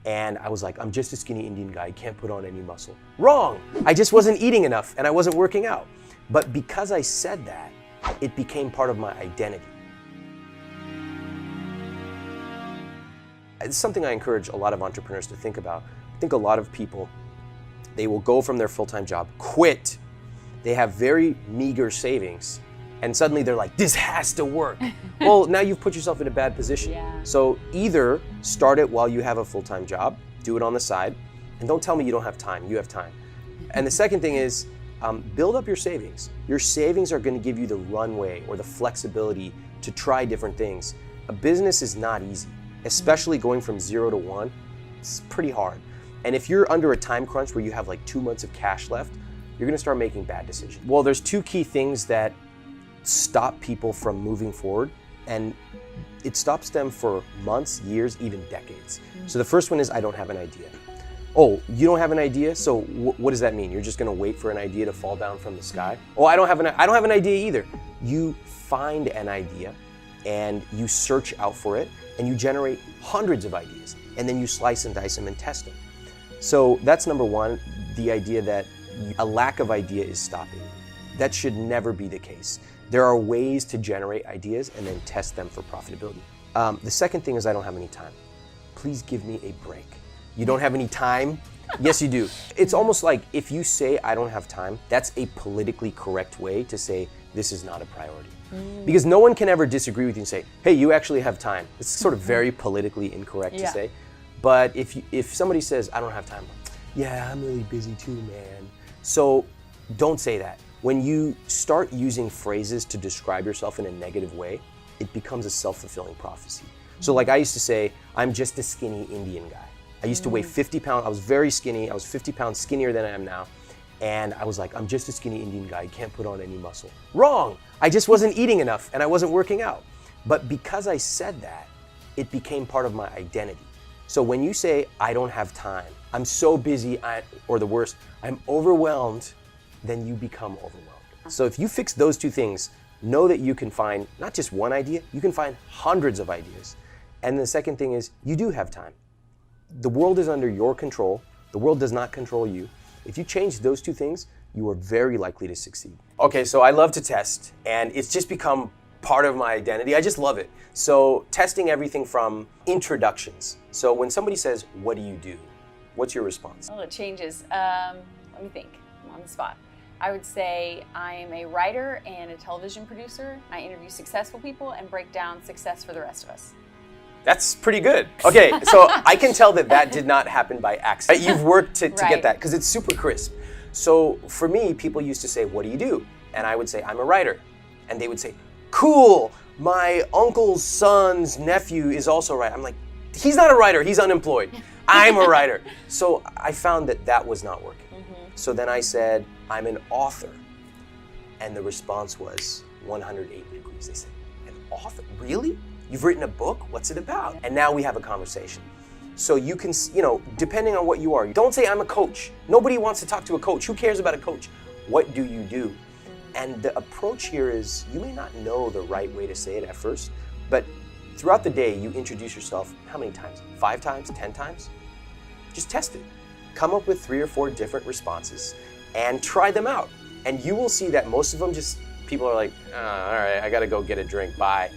And I was like, I'm just a skinny Indian guy, can't put on any muscle. Wrong! I just wasn't eating enough and I wasn't working out. But because I said that, it became part of my identity. It's something I encourage a lot of entrepreneurs to think about. I think a lot of people, they will go from their full-time job, quit, they have very meager savings, and suddenly they're like, this has to work. Well, now you've put yourself in a bad position. Yeah. So either start it while you have a full-time job, do it on the side, and don't tell me you don't have time, you have time. And the second thing is, build up your savings. Your savings are gonna give you the runway or the flexibility to try different things. A business is not easy, especially going from 0 to 1, it's pretty hard. And if you're under a time crunch where you have like 2 months of cash left, you're gonna start making bad decisions. Well, there's two key things that stop people from moving forward, and it stops them for months, years, even decades. So the first one is, I don't have an idea. Oh, you don't have an idea? So what does that mean? You're just gonna wait for an idea to fall down from the sky? Oh, I don't have an idea either. You find an idea and you search out for it and you generate hundreds of ideas, and then you slice and dice them and test them. So that's number one, the idea that a lack of idea is stopping. That should never be the case. There are ways to generate ideas and then test them for profitability. The second thing is, I don't have any time. Please give me a break. You don't have any time? Yes, you do. It's almost like if you say, I don't have time, that's a politically correct way to say, this is not a priority. Because no one can ever disagree with you and say, hey, you actually have time. It's sort of very politically incorrect to say. But if somebody says, I don't have time, yeah, I'm really busy too, man. So don't say that. When you start using phrases to describe yourself in a negative way, it becomes a self-fulfilling prophecy. So like I used to say, I'm just a skinny Indian guy. I used to weigh 50 pounds, I was very skinny, I was 50 pounds skinnier than I am now. And I was like, I'm just a skinny Indian guy, I can't put on any muscle. Wrong! I just wasn't eating enough and I wasn't working out. But because I said that, it became part of my identity. So when you say, I don't have time, I'm so busy, or the worst, I'm overwhelmed, then you become overwhelmed. So if you fix those two things, know that you can find not just one idea, you can find hundreds of ideas. And the second thing is, you do have time. The world is under your control. The world does not control you. If you change those two things, you are very likely to succeed. Okay, so I love to test, and it's just become part of my identity. I just love it. So testing everything from introductions. So when somebody says, what do you do? What's your response? Well, it changes. Let me think. I'm on the spot. I would say I'm a writer and a television producer. I interview successful people and break down success for the rest of us. That's pretty good. Okay, so I can tell that did not happen by accident. You've worked to get that, because it's super crisp. So for me, people used to say, what do you do? And I would say, I'm a writer. And they would say, cool, my uncle's son's nephew is also a writer. I'm like, he's not a writer, he's unemployed. I'm a writer. So I found that was not working. So then I said, I'm an author. And the response was 108 degrees. They said, an author? Really? You've written a book? What's it about? And now we have a conversation. So you can, depending on what you are, don't say I'm a coach. Nobody wants to talk to a coach. Who cares about a coach? What do you do? And the approach here is, you may not know the right way to say it at first, but throughout the day, you introduce yourself how many times? 5 times? 10 times? Just test it. Come up with 3 or 4 different responses and try them out. And you will see that most of them people are like, oh, all right, I gotta go get a drink, bye.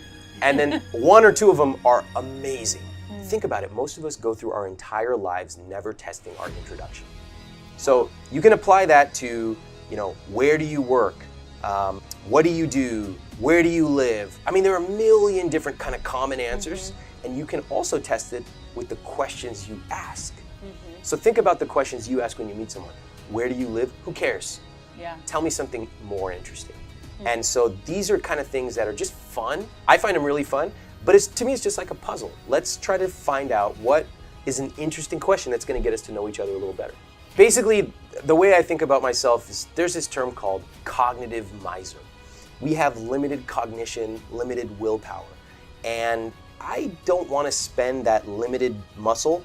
And then 1 or 2 of them are amazing. Think about it, most of us go through our entire lives never testing our introduction. So you can apply that to, where do you work? What do you do? Where do you live? I mean, there are a million different kind of common answers, and you can also test it with the questions you ask. So think about the questions you ask when you meet someone. Where do you live? Who cares? Yeah. Tell me something more interesting. And so these are kind of things that are just fun. I find them really fun, but to me, it's just like a puzzle. Let's try to find out what is an interesting question that's gonna get us to know each other a little better. Basically, the way I think about myself is there's this term called cognitive miser. We have limited cognition, limited willpower, and I don't wanna spend that limited muscle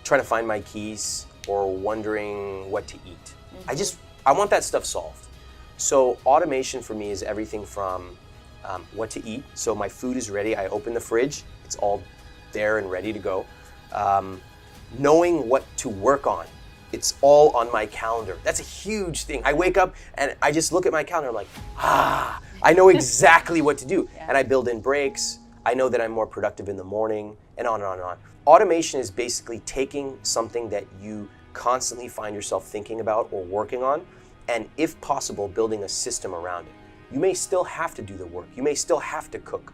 trying to find my keys or wondering what to eat. I want that stuff solved. So automation for me is everything from what to eat. So my food is ready, I open the fridge, it's all there and ready to go. knowing what to work on. It's all on my calendar. That's a huge thing. I wake up and I just look at my calendar. I'm like, I know exactly what to do. Yeah. And I build in breaks. I know that I'm more productive in the morning, and on and on and on. Automation is basically taking something that you constantly find yourself thinking about or working on, and if possible, building a system around it. You may still have to do the work. You may still have to cook.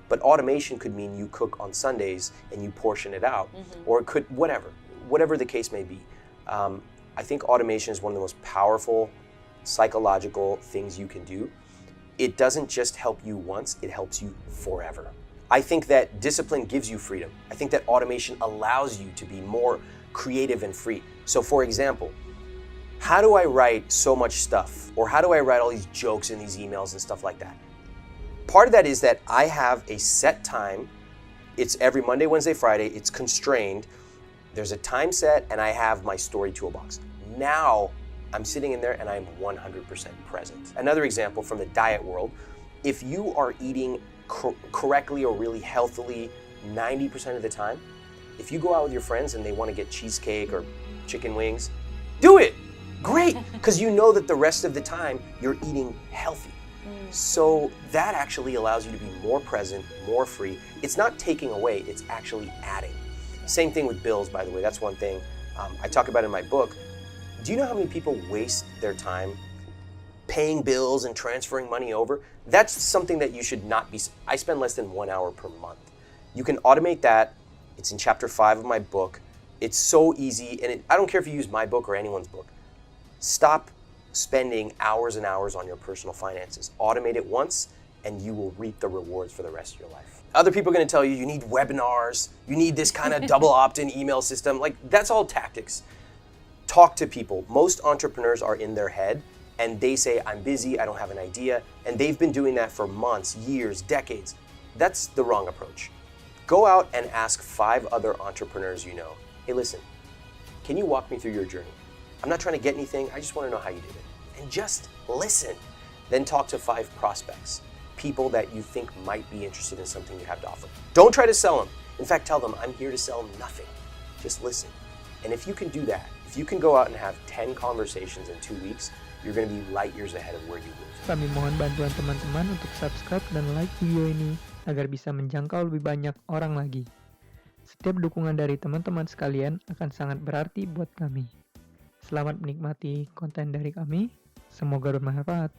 But automation could mean you cook on Sundays and you portion it out, or it could, whatever the case may be. I think automation is one of the most powerful psychological things you can do. It doesn't just help you once, it helps you forever. I think that discipline gives you freedom. I think that automation allows you to be more creative and free. So for example, how do I write so much stuff? Or how do I write all these jokes in these emails and stuff like that? Part of that is that I have a set time. It's every Monday, Wednesday, Friday. It's constrained. There's a time set, and I have my story toolbox. Now I'm sitting in there and I'm 100% present. Another example from the diet world, if you are eating correctly or really healthily 90% of the time, if you go out with your friends and they want to get cheesecake or chicken wings, do it. Great, because you know that the rest of the time you're eating healthy. So that actually allows you to be more present, more free. It's not taking away, it's actually adding. Same thing with bills, by the way. That's one thing I talk about in my book. Do you know how many people waste their time paying bills and transferring money over? That's something that you should not be. I spend less than 1 hour per month. You can automate that. It's in chapter 5 of my book. It's so easy, and I don't care if you use my book or anyone's book. Stop spending hours and hours on your personal finances. Automate it once, and you will reap the rewards for the rest of your life. Other people are going to tell you, you need webinars, you need this kind of double opt-in email system. Like, that's all tactics. Talk to people. Most entrepreneurs are in their head, and they say, I'm busy, I don't have an idea, and they've been doing that for months, years, decades. That's the wrong approach. Go out and ask 5 other entrepreneurs you know, hey, listen, can you walk me through your journey? I'm not trying to get anything, I just want to know how you did it. And just listen. Then talk to 5 prospects, people that you think might be interested in something you have to offer. Don't try to sell them. In fact, tell them, I'm here to sell nothing. Just listen. And if you can do that, if you can go out and have 10 conversations in 2 weeks, you're going to be light years ahead of where you live. Kami mohon bantuan teman-teman untuk subscribe dan like video ini agar bisa menjangkau lebih banyak orang lagi. Setiap dukungan dari teman-teman sekalian akan sangat berarti buat kami. Selamat menikmati konten dari kami. Semoga bermanfaat.